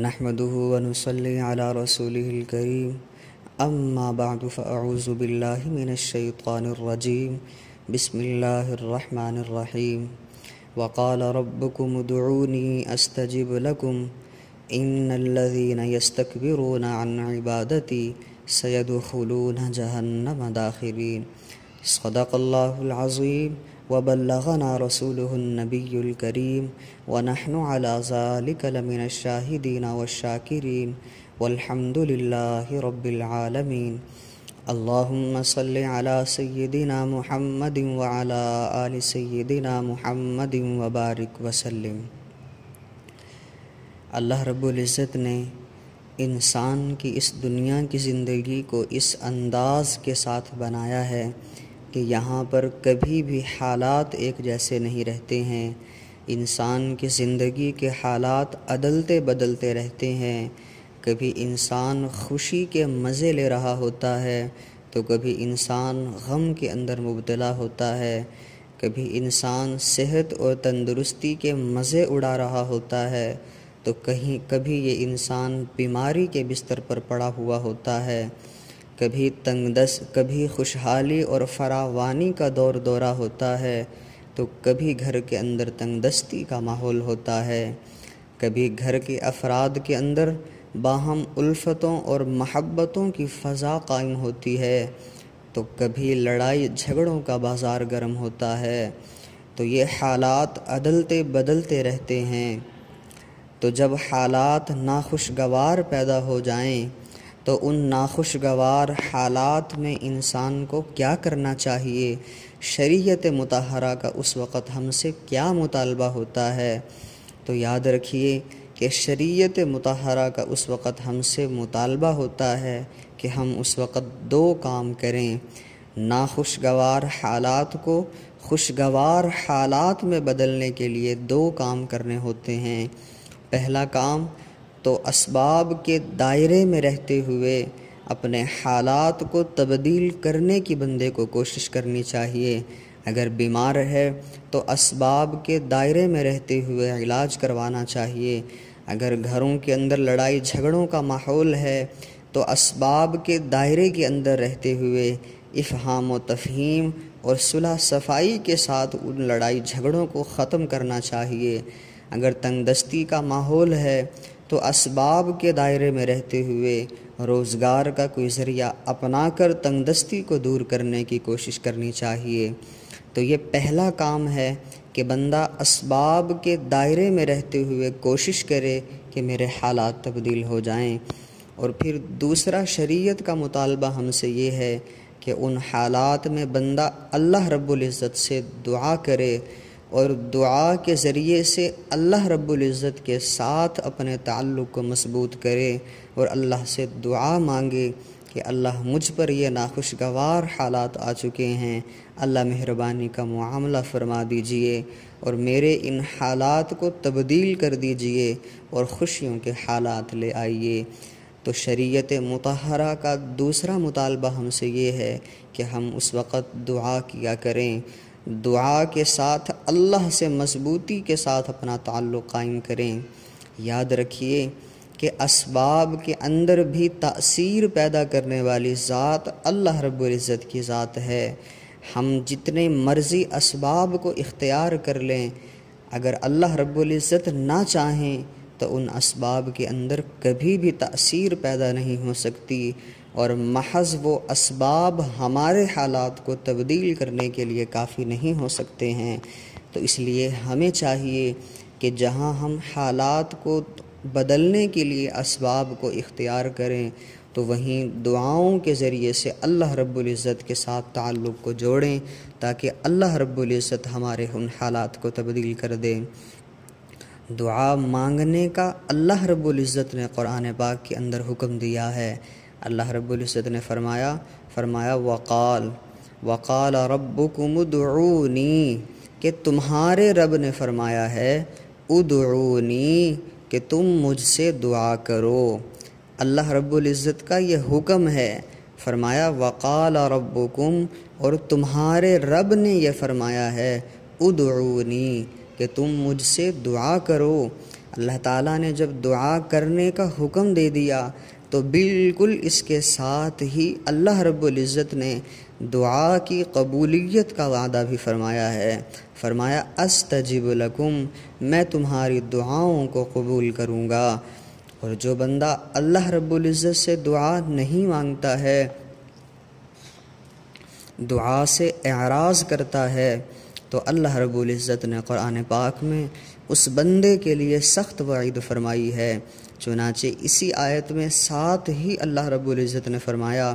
نحمده ونصلي على رسوله الكريم اما بعد فاعوذ بالله من الشيطان الرجيم بسم الله الرحمن الرحيم وقال ربكم ادعوني استجب لكم ان الذين يستكبرون عن عبادتي سيدخلون جهنم داخرين صدق الله العظيم وبلغنا رسوله النبي الكريم ونحن على ذلك لمن الشاهدين والشاكرين والحمد لله رب العالمين اللهم صل على سيدنا محمد وعلى آل سيدنا محمد وبارك وسلم۔ اللہ رب العزت نے انسان کی اس دنیا کی زندگی کو اس انداز کے ساتھ بنایا ہے کہ یہاں پر کبھی بھی حالات ایک جیسے نہیں رہتے ہیں۔ انسان کی زندگی کے حالات عدلتے بدلتے رہتے ہیں۔ کبھی انسان خوشی کے مزے لے رہا ہوتا ہے تو کبھی انسان غم کے اندر مبتلا ہوتا ہے، کبھی انسان صحت اور تندرستی کے مزے اڑا رہا ہوتا ہے تو کبھی یہ انسان بیماری کے بستر پر پڑا ہوا ہوتا ہے، کبھی خوشحالی اور فراوانی کا دورہ ہوتا ہے تو کبھی گھر کے اندر تنگ دستی کا ماحول ہوتا ہے، کبھی گھر کے افراد کے اندر باہم الفتوں اور محبتوں کی فضا قائم ہوتی ہے تو کبھی لڑائی جھگڑوں کا بازار گرم ہوتا ہے۔ تو یہ حالات عدلتے بدلتے رہتے ہیں۔ تو جب حالات ناخوشگوار پیدا ہو جائیں تو ان ناخوشگوار حالات میں انسان کو کیا کرنا چاہیے، شریعت مطہرہ کا اس وقت ہم سے کیا مطالبہ ہوتا ہے؟ تو یاد رکھیے کہ شریعت مطہرہ کا اس وقت ہم سے مطالبہ ہوتا ہے کہ ہم اس وقت دو کام کریں۔ ناخوشگوار حالات کو خوشگوار حالات میں بدلنے کے لیے دو کام کرنے ہوتے ہیں۔ پہلا کام تو اسباب کے دائرے میں رہتے ہوئے اپنے حالات کو تبدیل کرنے کی بندے کو کوشش کرنی چاہیے۔ اگر بیمار ہے تو اسباب کے دائرے میں رہتے ہوئے علاج کروانا چاہیے۔ اگر گھروں کے اندر لڑائی جھگڑوں کا ماحول ہے تو اسباب کے دائرے کے اندر رہتے ہوئے افہام و تفہیم اور صلح صفائی کے ساتھ ان لڑائی جھگڑوں کو ختم کرنا چاہیے۔ اگر تنگ دستی کا ماحول ہے تو اسباب کے دائرے میں رہتے ہوئے روزگار کا کوئی ذریعہ اپنا کر تنگ دستی کو دور کرنے کی کوشش کرنی چاہیے۔ تو یہ پہلا کام ہے کہ بندہ اسباب کے دائرے میں رہتے ہوئے کوشش کرے کہ میرے حالات تبدیل ہو جائیں۔ اور پھر دوسرا شریعت کا مطالبہ ہم سے یہ ہے کہ ان حالات میں بندہ اللہ رب العزت سے دعا کرے اور دعا کے ذریعے سے اللہ رب العزت کے ساتھ اپنے تعلق کو مضبوط کرے اور اللہ سے دعا مانگے کہ اللہ مجھ پر یہ ناخوشگوار حالات آ چکے ہیں، اللہ مہربانی کا معاملہ فرما دیجئے اور میرے ان حالات کو تبدیل کر دیجئے اور خوشیوں کے حالات لے آئیے۔ تو شریعت مطہرہ کا دوسرا مطالبہ ہم سے یہ ہے کہ ہم اس وقت دعا کیا کریں، دعا کے ساتھ اللہ سے مضبوطی کے ساتھ اپنا تعلق قائم کریں۔ یاد رکھیے کہ اسباب کے اندر بھی تأثیر پیدا کرنے والی ذات اللہ رب العزت کی ذات ہے۔ ہم جتنے مرضی اسباب کو اختیار کر لیں، اگر اللہ رب العزت نہ چاہیں تو ان اسباب کے اندر کبھی بھی تأثیر پیدا نہیں ہو سکتی، اور محض وہ اسباب ہمارے حالات کو تبدیل کرنے کے لیے کافی نہیں ہو سکتے ہیں۔ تو اس لیے ہمیں چاہیے کہ جہاں ہم حالات کو بدلنے کے لیے اسباب کو اختیار کریں تو وہیں دعاؤں کے ذریعے سے اللہ رب العزت کے ساتھ تعلق کو جوڑیں تاکہ اللہ رب العزت ہمارے ان حالات کو تبدیل کر دیں۔ دعا مانگنے کا اللہ رب العزت نے قرآن پاک کے اندر حکم دیا ہے۔ اللہ رب العزت نے فرمایا وقال ربکم ادعونی، کہ تمہارے رب نے فرمایا ہے ادعونی، کہ تم مجھ سے دعا کرو۔ اللہ رب العزت کا یہ حکم ہے، فرمایا وقال ربکم، اور تمہارے رب نے یہ فرمایا ہے ادعونی، کہ تم مجھ سے دعا کرو۔ اللہ تعالیٰ نے جب دعا کرنے کا حکم دے دیا تو بالکل اس کے ساتھ ہی اللہ رب العزت نے دعا کی قبولیت کا وعدہ بھی فرمایا ہے۔ فرمایا استجب لکم، میں تمہاری دعاؤں کو قبول کروں گا۔ اور جو بندہ اللہ رب العزت سے دعا نہیں مانگتا ہے، دعا سے اعراض کرتا ہے، تو اللہ رب العزت نے قرآن پاک میں اس بندے کے لیے سخت وعید فرمائی ہے۔ چنانچہ اسی آیت میں ساتھ ہی اللہ رب العزت نے فرمایا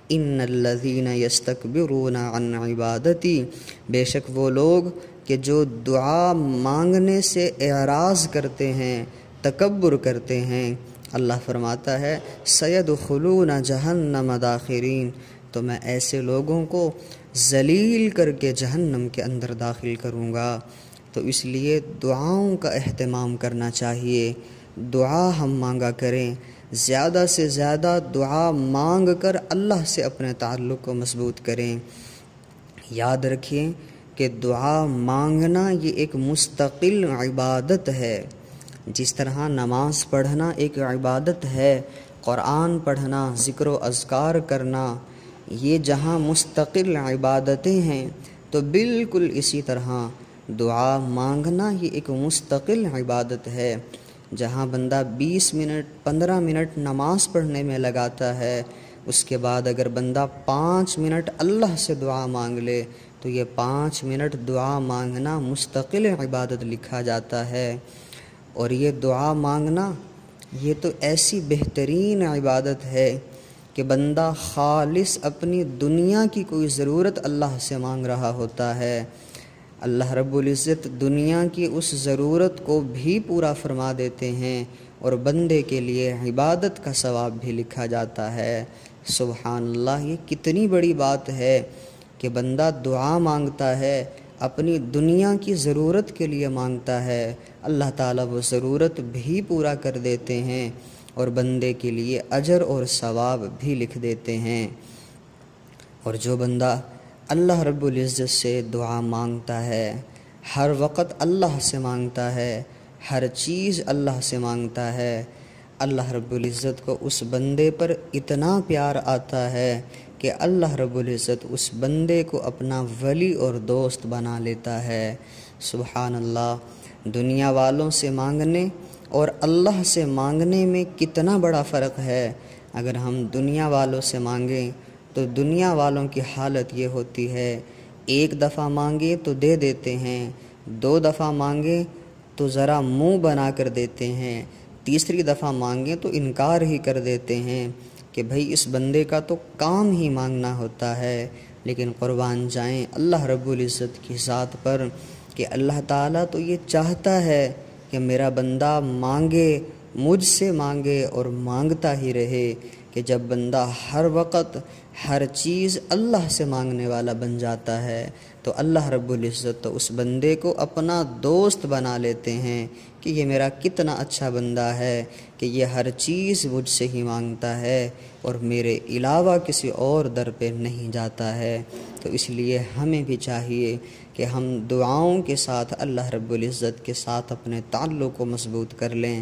ان الذین یستکبرون عن عبادتی، بے شک وہ لوگ کہ جو دعا مانگنے سے اعراض کرتے ہیں، تکبر کرتے ہیں، اللہ فرماتا ہے سیدخلون جہنم داخرین، تو میں ایسے لوگوں کو ذلیل کر کے جہنم کے اندر داخل کروں گا۔ تو اس لیے دعاؤں کا اہتمام کرنا چاہیے، دعا ہم مانگا کریں، زیادہ سے زیادہ دعا مانگ کر اللہ سے اپنے تعلق کو مضبوط کریں۔ یاد رکھیں کہ دعا مانگنا یہ ایک مستقل عبادت ہے، جس طرح نماز پڑھنا ایک عبادت ہے، قرآن پڑھنا، ذکر و اذکار کرنا، یہ جہاں مستقل عبادتیں ہیں، تو بالکل اسی طرح دعا مانگنا یہ ایک مستقل عبادت ہے۔ جہاں بندہ 20 منٹ 15 منٹ نماز پڑھنے میں لگاتا ہے، اس کے بعد اگر بندہ 5 منٹ اللہ سے دعا مانگ لے تو یہ 5 منٹ دعا مانگنا مستقل عبادت لکھا جاتا ہے۔ اور یہ دعا مانگنا یہ تو ایسی بہترین عبادت ہے کہ بندہ خالص اپنی دنیا کی کوئی ضرورت اللہ سے مانگ رہا ہوتا ہے، اللہ رب العزت دنیا کی اس ضرورت کو بھی پورا فرما دیتے ہیں اور بندے کے لیے عبادت کا ثواب بھی لکھا جاتا ہے۔ سبحان اللہ، یہ کتنی بڑی بات ہے کہ بندہ دعا مانگتا ہے، اپنی دنیا کی ضرورت کے لیے مانگتا ہے، اللہ تعالیٰ وہ ضرورت بھی پورا کر دیتے ہیں اور بندے کے لیے اجر اور ثواب بھی لکھ دیتے ہیں۔ اور جو بندہ اللہ رب العزت سے دعا مانگتا ہے، ہر وقت اللہ سے مانگتا ہے، ہر چیز اللہ سے مانگتا ہے، اللہ رب العزت کو اس بندے پر اتنا پیار آتا ہے کہ اللہ رب العزت اس بندے کو اپنا ولی اور دوست بنا لیتا ہے۔ سبحان اللہ، دنیا والوں سے مانگنے اور اللہ سے مانگنے میں کتنا بڑا فرق ہے۔ اگر ہم دنیا والوں سے مانگیں تو دنیا والوں کی حالت یہ ہوتی ہے، ایک دفعہ مانگے تو دے دیتے ہیں، 2 دفعہ مانگے تو ذرا منہ بنا کر دیتے ہیں، تیسری دفعہ مانگیں تو انکار ہی کر دیتے ہیں کہ بھئی اس بندے کا تو کام ہی مانگنا ہوتا ہے۔ لیکن قربان جائیں اللہ رب العزت کی ذات پر کہ اللہ تعالیٰ تو یہ چاہتا ہے کہ میرا بندہ مانگے، مجھ سے مانگے اور مانگتا ہی رہے، کہ جب بندہ ہر وقت ہر چیز اللہ سے مانگنے والا بن جاتا ہے تو اللہ رب العزت تو اس بندے کو اپنا دوست بنا لیتے ہیں کہ یہ میرا کتنا اچھا بندہ ہے کہ یہ ہر چیز مجھ سے ہی مانگتا ہے اور میرے علاوہ کسی اور در پہ نہیں جاتا ہے۔ تو اس لیے ہمیں بھی چاہیے کہ ہم دعاؤں کے ساتھ اللہ رب العزت کے ساتھ اپنے تعلق کو مضبوط کر لیں،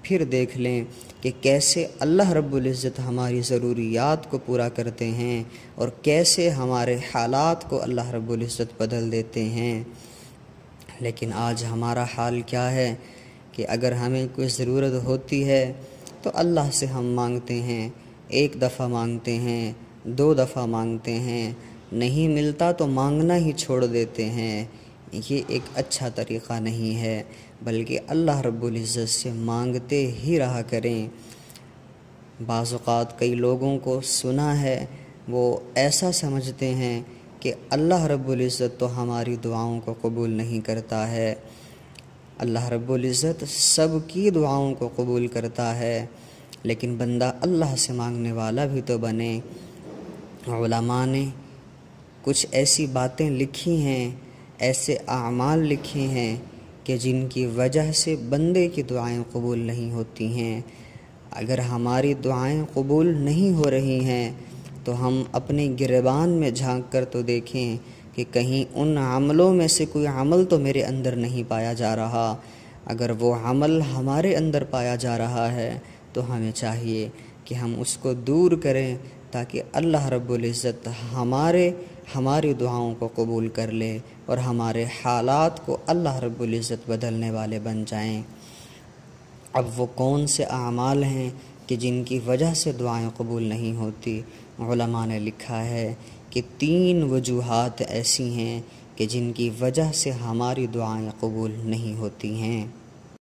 پھر دیکھ لیں کہ کیسے اللہ رب العزت ہماری ضروریات کو پورا کرتے ہیں اور کیسے ہمارے حالات کو اللہ رب العزت بدل دیتے ہیں۔ لیکن آج ہمارا حال کیا ہے کہ اگر ہمیں کوئی ضرورت ہوتی ہے تو اللہ سے ہم مانگتے ہیں، 1 دفعہ مانگتے ہیں، 2 دفعہ مانگتے ہیں، نہیں ملتا تو مانگنا ہی چھوڑ دیتے ہیں۔ یہ ایک اچھا طریقہ نہیں ہے، بلکہ اللہ رب العزت سے مانگتے ہی رہا کریں۔ بعض اوقات کئی لوگوں کو سنا ہے، وہ ایسا سمجھتے ہیں کہ اللہ رب العزت تو ہماری دعاؤں کو قبول نہیں کرتا ہے۔ اللہ رب العزت سب کی دعاؤں کو قبول کرتا ہے، لیکن بندہ اللہ سے مانگنے والا بھی تو بنے۔ علماء نے کچھ ایسی باتیں لکھی ہیں، ایسے اعمال لکھے ہیں کہ جن کی وجہ سے بندے کی دعائیں قبول نہیں ہوتی ہیں۔ اگر ہماری دعائیں قبول نہیں ہو رہی ہیں تو ہم اپنے گریبان میں جھانک کر تو دیکھیں کہ کہیں ان عملوں میں سے کوئی عمل تو میرے اندر نہیں پایا جا رہا۔ اگر وہ عمل ہمارے اندر پایا جا رہا ہے تو ہمیں چاہیے کہ ہم اس کو دور کریں تاکہ اللہ رب العزت ہماری دعاؤں کو قبول کر لے اور ہمارے حالات کو اللہ رب العزت بدلنے والے بن جائیں۔ اب وہ کون سے اعمال ہیں کہ جن کی وجہ سے دعائیں قبول نہیں ہوتی؟ علماء نے لکھا ہے کہ 3 وجوہات ایسی ہیں کہ جن کی وجہ سے ہماری دعائیں قبول نہیں ہوتی ہیں۔